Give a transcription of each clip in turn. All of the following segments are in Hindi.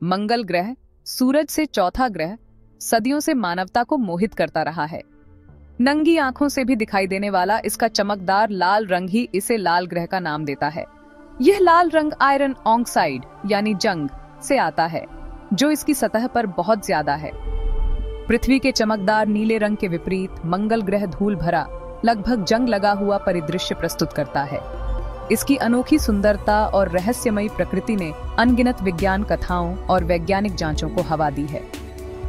मंगल ग्रह, सूरज से चौथा ग्रह, सदियों से मानवता को मोहित करता रहा है। नंगी आंखों से भी दिखाई देने वाला इसका चमकदार लाल रंग ही इसे लाल ग्रह का नाम देता है। यह लाल रंग आयरन ऑक्साइड यानी जंग से आता है, जो इसकी सतह पर बहुत ज्यादा है। पृथ्वी के चमकदार नीले रंग के विपरीत मंगल ग्रह धूल भरा, लगभग जंग लगा हुआ परिदृश्य प्रस्तुत करता है। इसकी अनोखी सुंदरता और रहस्यमयी प्रकृति ने अनगिनत विज्ञान कथाओं और वैज्ञानिक जांचों को हवा दी है।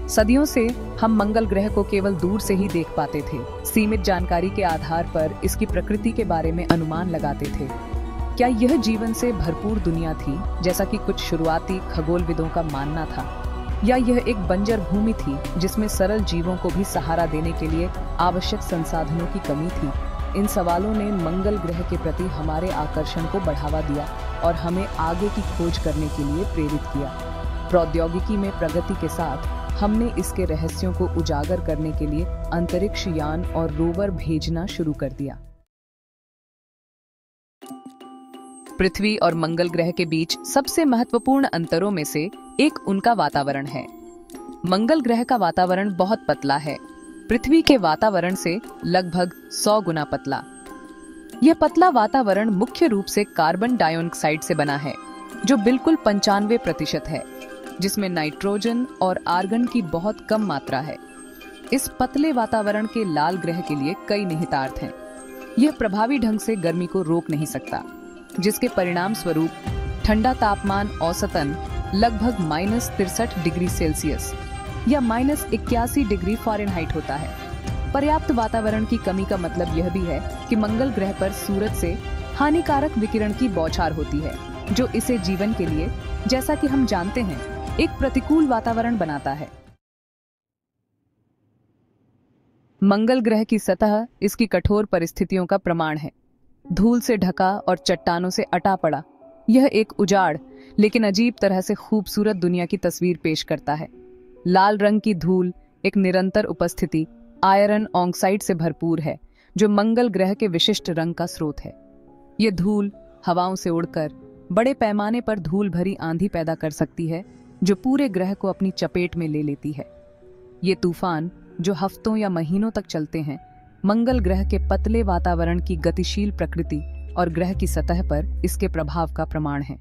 सदियों से हम मंगल ग्रह को केवल दूर से ही देख पाते थे। सीमित जानकारी के आधार पर इसकी प्रकृति के बारे में अनुमान लगाते थे। क्या यह जीवन से भरपूर दुनिया थी, जैसा कि कुछ शुरुआती खगोलविदों का मानना था, या यह एक बंजर भूमि थी जिसमें सरल जीवों को भी सहारा देने के लिए आवश्यक संसाधनों की कमी थी? इन सवालों ने मंगल ग्रह के प्रति हमारे आकर्षण को बढ़ावा दिया और हमें आगे की खोज करने के लिए प्रेरित किया। प्रौद्योगिकी में प्रगति के साथ हमने इसके रहस्यों को उजागर करने के लिए अंतरिक्ष यान और रोवर भेजना शुरू कर दिया। पृथ्वी और मंगल ग्रह के बीच सबसे महत्वपूर्ण अंतरों में से एक उनका वातावरण है। मंगल ग्रह का वातावरण बहुत पतला है, पृथ्वी के वातावरण से लगभग 100 गुना पतला। यह पतला वातावरण मुख्य रूप से कार्बन डाइऑक्साइड से बना है, जो बिल्कुल 95% है, जिसमें नाइट्रोजन और आर्गन की बहुत कम मात्रा है। इस पतले वातावरण के लाल ग्रह के लिए कई निहितार्थ हैं। यह प्रभावी ढंग से गर्मी को रोक नहीं सकता, जिसके परिणाम स्वरूप ठंडा तापमान औसतन लगभग -63 डिग्री सेल्सियस या -81 डिग्री फ़ारेनहाइट होता है। पर्याप्त वातावरण की कमी का मतलब यह भी है कि मंगल ग्रह पर सूरज से हानिकारक विकिरण की बौछार होती है, जो इसे जीवन के लिए, जैसा कि हम जानते हैं, एक प्रतिकूल वातावरण बनाता है। मंगल ग्रह की सतह इसकी कठोर परिस्थितियों का प्रमाण है। धूल से ढका और चट्टानों से अटा पड़ा, यह एक उजाड़ लेकिन अजीब तरह से खूबसूरत दुनिया की तस्वीर पेश करता है। लाल रंग की धूल एक निरंतर उपस्थिति आयरन ऑक्साइड से भरपूर है, जो मंगल ग्रह के विशिष्ट रंग का स्रोत है। यह धूल हवाओं से उड़कर बड़े पैमाने पर धूल भरी आंधी पैदा कर सकती है, जो पूरे ग्रह को अपनी चपेट में ले लेती है। ये तूफान, जो हफ्तों या महीनों तक चलते हैं, मंगल ग्रह के पतले वातावरण की गतिशील प्रकृति और ग्रह की सतह पर इसके प्रभाव का प्रमाण है।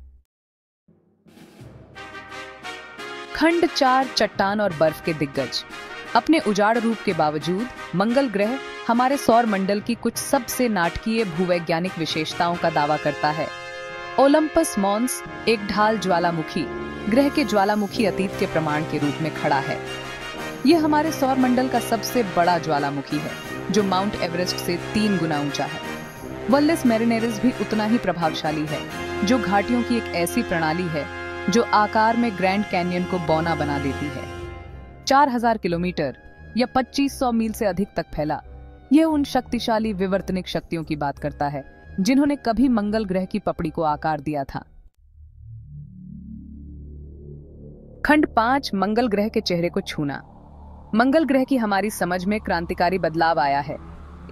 खंड 4 चट्टान और बर्फ के दिग्गज। अपने उजाड़ रूप के बावजूद मंगल ग्रह हमारे सौर मंडल की कुछ सबसे नाटकीय भूवैज्ञानिक विशेषताओं का दावा करता है। ओलंपस मॉन्स एक ढाल ज्वालामुखी ग्रह के ज्वालामुखी अतीत के प्रमाण के रूप में खड़ा है। यह हमारे सौर मंडल का सबसे बड़ा ज्वालामुखी है, जो माउंट एवरेस्ट से 3 गुना ऊंचा है। वल्लेस मैरिनेरिस भी उतना ही प्रभावशाली है, जो घाटियों की एक ऐसी प्रणाली है जो आकार में ग्रैंड कैन्यन को बौना बना देती है। 4000 किलोमीटर या 2500 मील से अधिक तक फैला, यह उन शक्तिशाली विवर्तनिक शक्तियों की बात करता है जिन्होंने कभी मंगल ग्रह की पपड़ी को आकार दिया था। खंड 5 मंगल ग्रह के चेहरे को छूना। मंगल ग्रह की हमारी समझ में क्रांतिकारी बदलाव आया है,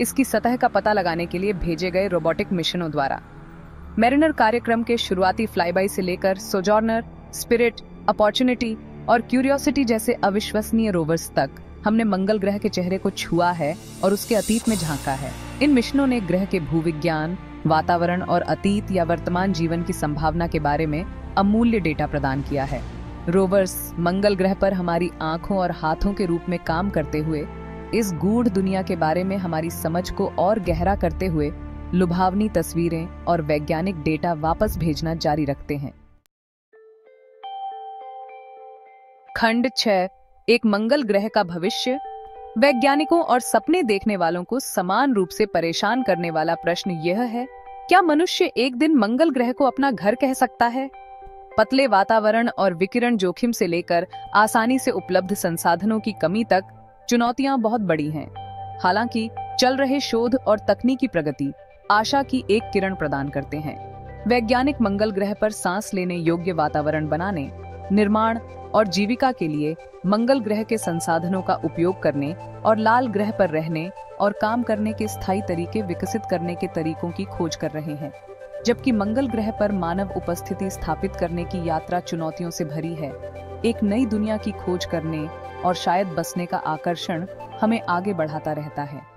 इसकी सतह का पता लगाने के लिए भेजे गए रोबोटिक मिशनों द्वारा। मैरिनर कार्यक्रम के शुरुआती फ्लाईबाई से लेकर सोजॉर्नर, स्पिरिट, अपॉर्चुनिटी और क्यूरियोसिटी जैसे अविश्वसनीय रोवर्स तक हमने मंगल ग्रह के चेहरे को छुआ है और उसके अतीत में झांका है। इन मिशनों ने ग्रह के भूविज्ञान, वातावरण और अतीत या वर्तमान जीवन की संभावना के बारे में अमूल्य डेटा प्रदान किया है। रोवर्स मंगल ग्रह पर हमारी आंखों और हाथों के रूप में काम करते हुए इस गूढ़ दुनिया के बारे में हमारी समझ को और गहरा करते हुए लुभावनी तस्वीरें और वैज्ञानिक डेटा वापस भेजना जारी रखते हैं। खंड 6 एक मंगल ग्रह का भविष्य। वैज्ञानिकों और सपने देखने वालों को समान रूप से परेशान करने वाला प्रश्न यह है, क्या मनुष्य एक दिन मंगल ग्रह को अपना घर कह सकता है? पतले वातावरण और विकिरण जोखिम से लेकर आसानी से उपलब्ध संसाधनों की कमी तक चुनौतियां बहुत बड़ी हैं। हालांकि चल रहे शोध और तकनीकी प्रगति आशा की एक किरण प्रदान करते हैं। वैज्ञानिक मंगल ग्रह पर सांस लेने योग्य वातावरण बनाने, निर्माण और जीविका के लिए मंगल ग्रह के संसाधनों का उपयोग करने और लाल ग्रह पर रहने और काम करने के स्थायी तरीके विकसित करने के तरीकों की खोज कर रहे हैं। जबकि मंगल ग्रह पर मानव उपस्थिति स्थापित करने की यात्रा चुनौतियों से भरी है। एक नई दुनिया की खोज करने और शायद बसने का आकर्षण हमें आगे बढ़ाता रहता है।